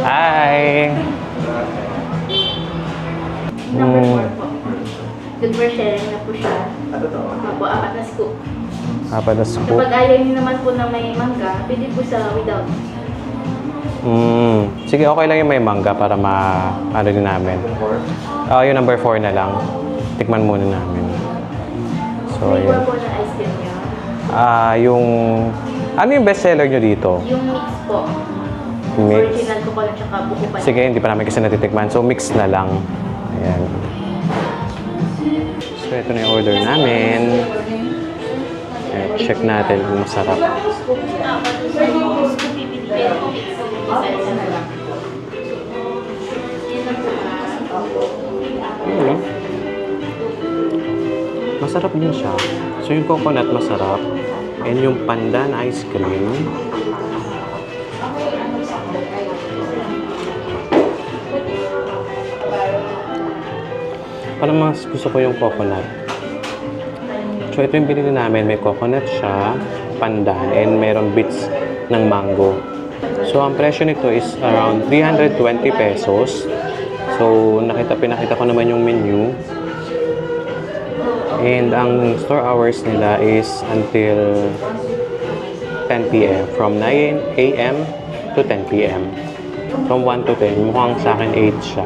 Hi! Number 4 po. Good for sharing na po siya. Opo, 4 na scoop. Apat na scoop. Kapag ayaw niyo naman po na may mangga, pwede po sa without. Sige, okay lang yung may mangga para ano din namin. Yung number 4 na lang. Tikman muna namin. So, Flavor yun. po ng ice cream niya. Ano yung bestseller nyo dito? Yung mix po. Mix. Original ko pala tsaka buko pa. Sige, hindi pa namin kasi natitikman. So, mix na lang. Ayan. So, ito na yung order namin. Ayan, check natin kung masarap. Scoop pipili kayo ng mix. Isa-isa na lang. Masarap din siya. So, yung coconut masarap. And yung pandan ice cream. Parang mas gusto ko yung coconut. So, ito yung binili namin. May coconut siya, pandan, and meron bits ng mango. So, ang presyo nito is around 320 pesos. So, pinakita ko naman yung menu. And ang store hours nila is until 10 p.m. From 9 a.m. to 10 p.m. From 1 to 10. Mukhang sa akin 8 siya.